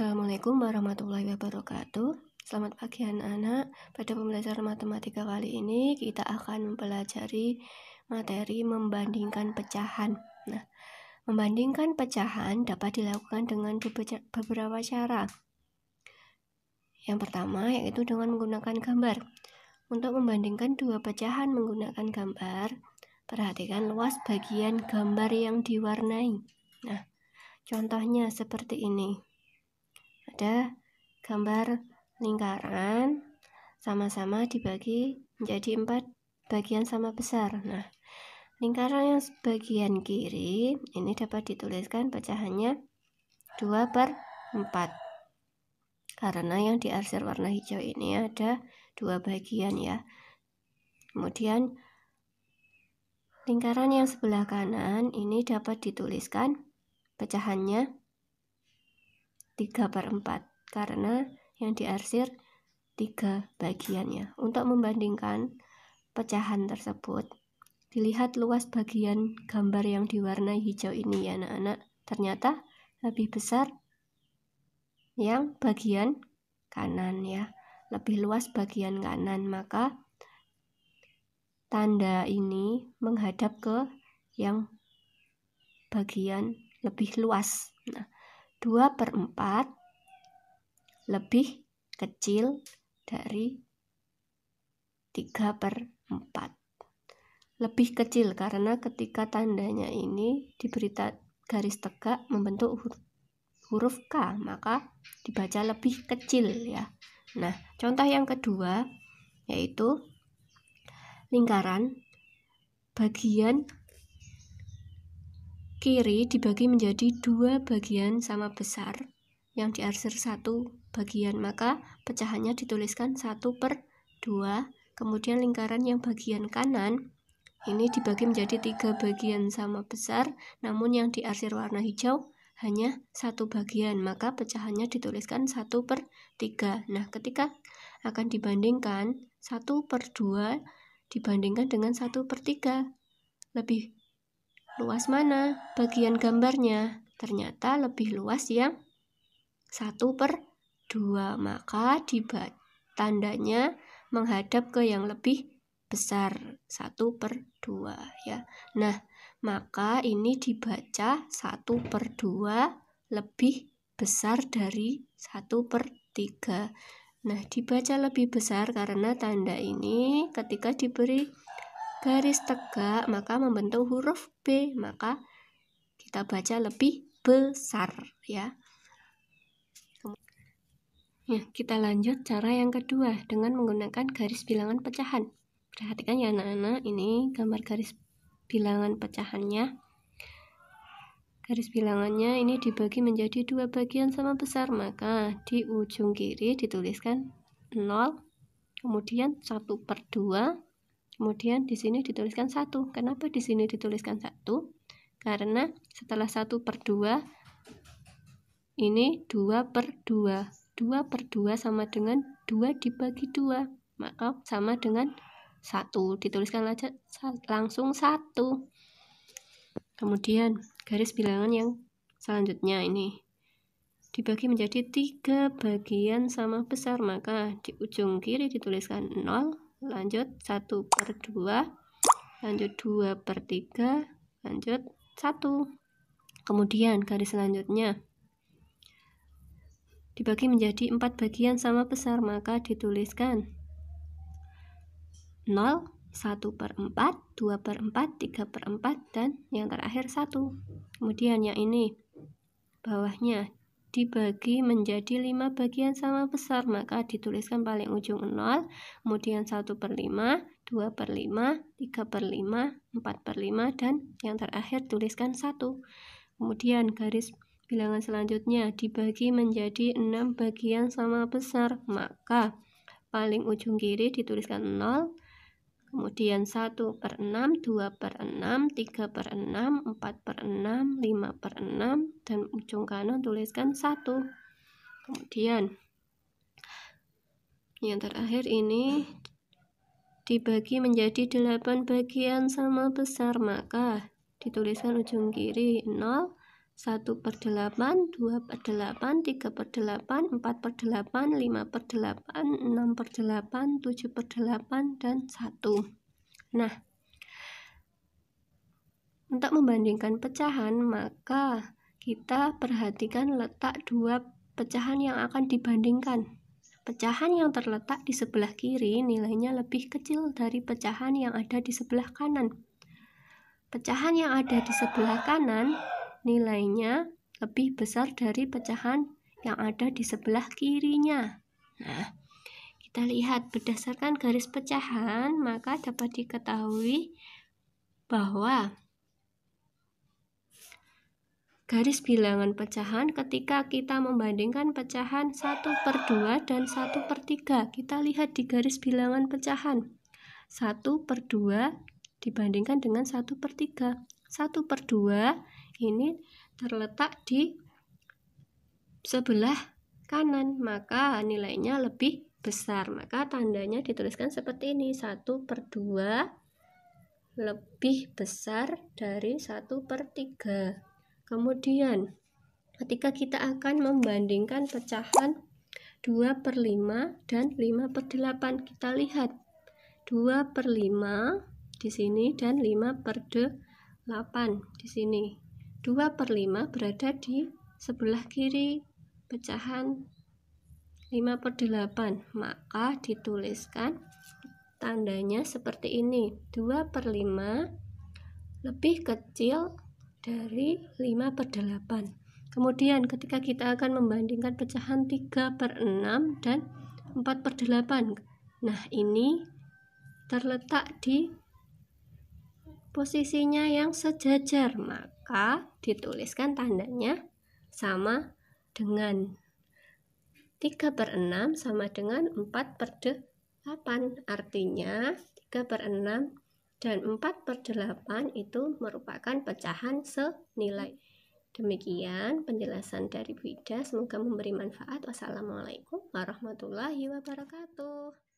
Assalamualaikum warahmatullahi wabarakatuh. Selamat pagi anak-anak. Pada pembelajaran matematika kali ini kita akan mempelajari materi membandingkan pecahan. Nah, membandingkan pecahan dapat dilakukan dengan beberapa cara. Yang pertama yaitu dengan menggunakan gambar. Untuk membandingkan dua pecahan menggunakan gambar, perhatikan luas bagian gambar yang diwarnai. Nah, contohnya seperti ini. Ada gambar lingkaran sama-sama dibagi menjadi 4 bagian sama besar. Nah, lingkaran yang bagian kiri ini dapat dituliskan pecahannya 2/4 karena yang diarsir warna hijau ini ada 2 bagian ya. Kemudian lingkaran yang sebelah kanan ini dapat dituliskan pecahannya 3/4 karena yang diarsir 3 bagiannya. Untuk membandingkan pecahan tersebut, dilihat luas bagian gambar yang diwarnai hijau ini ya anak-anak. Ternyata lebih besar yang bagian kanan ya, lebih luas bagian kanan, maka tanda ini menghadap ke yang bagian lebih luas. Nah, 2/4 lebih kecil dari 3/4. Lebih kecil karena ketika tandanya ini diberi garis tegak membentuk huruf K, maka dibaca lebih kecil ya. Nah, contoh yang kedua yaitu lingkaran bagian kiri dibagi menjadi 2 bagian sama besar yang diarsir 1 bagian, maka pecahannya dituliskan 1/2. Kemudian lingkaran yang bagian kanan ini dibagi menjadi 3 bagian sama besar, namun yang diarsir warna hijau hanya 1 bagian, maka pecahannya dituliskan 1/3. Nah, ketika akan dibandingkan 1/2 dibandingkan dengan 1/3, lebih luas mana bagian gambarnya? Ternyata lebih luas yang 1/2, maka tandanya menghadap ke yang lebih besar 1/2 ya. Nah, maka ini dibaca 1/2 lebih besar dari 1/3. Nah, dibaca lebih besar karena tanda ini ketika diberi garis tegak maka membentuk huruf B, maka kita baca lebih besar ya. Nah, kita lanjut cara yang kedua dengan menggunakan garis bilangan pecahan. Perhatikan ya anak-anak, ini gambar garis bilangan pecahannya. Garis bilangannya ini dibagi menjadi 2 bagian sama besar, maka di ujung kiri dituliskan 0, kemudian 1/2, kemudian di sini dituliskan 1. Kenapa di sini dituliskan 1? Karena setelah 1/2 ini 2/2. 2/2 sama dengan 2 dibagi 2, maka sama dengan 1. Dituliskan aja langsung 1. Kemudian garis bilangan yang selanjutnya ini dibagi menjadi 3 bagian sama besar, maka di ujung kiri dituliskan 0, lanjut 1/2, lanjut 2/3, lanjut 1. Kemudian garis selanjutnya dibagi menjadi 4 bagian sama besar, maka dituliskan 0, 1/4, 2/4, 3/4, dan yang terakhir 1. Kemudian yang ini bawahnya dibagi menjadi 5 bagian sama besar, maka dituliskan paling ujung 0, kemudian 1/5, 2/5, 3/5, 4/5, dan yang terakhir tuliskan 1. Kemudian garis bilangan selanjutnya dibagi menjadi 6 bagian sama besar, maka paling ujung kiri dituliskan 0, kemudian 1/6, 2/6, 3/6, 4/6, 5/6, dan ujung kanan tuliskan 1. Kemudian yang terakhir ini dibagi menjadi 8 bagian sama besar, maka dituliskan ujung kiri 0, 1/8, 2/8, 3/8, 4/8, 5/8, 6/8, 7/8, dan 1. Nah, untuk membandingkan pecahan, maka kita perhatikan letak dua pecahan yang akan dibandingkan. Pecahan yang terletak di sebelah kiri nilainya lebih kecil dari pecahan yang ada di sebelah kanan. Pecahan yang ada di sebelah kanan nilainya lebih besar dari pecahan yang ada di sebelah kirinya. Nah, kita lihat berdasarkan garis pecahan, maka dapat diketahui bahwa garis bilangan pecahan ketika kita membandingkan pecahan 1/2 dan 1/3. Kita lihat di garis bilangan pecahan 1/2 dibandingkan dengan 1/3. 1/2 ini terletak di sebelah kanan, maka nilainya lebih besar. Maka tandanya dituliskan seperti ini, 1/2 lebih besar dari 1/3. Kemudian ketika kita akan membandingkan pecahan 2/5 dan 5/8, kita lihat 2/5 di sini dan 5/8 di sini. 2/5 berada di sebelah kiri pecahan 5/8, maka dituliskan tandanya seperti ini, 2/5 lebih kecil dari 5/8. Kemudian ketika kita akan membandingkan pecahan 3/6 dan 4/8, nah ini terletak di posisinya yang sejajar, maka dituliskan tandanya sama dengan 3/6 sama dengan 4/8. Artinya 3/6 dan 4/8 itu merupakan pecahan senilai. Demikian penjelasan dari Bu Ida, semoga memberi manfaat. Wassalamualaikum warahmatullahi wabarakatuh.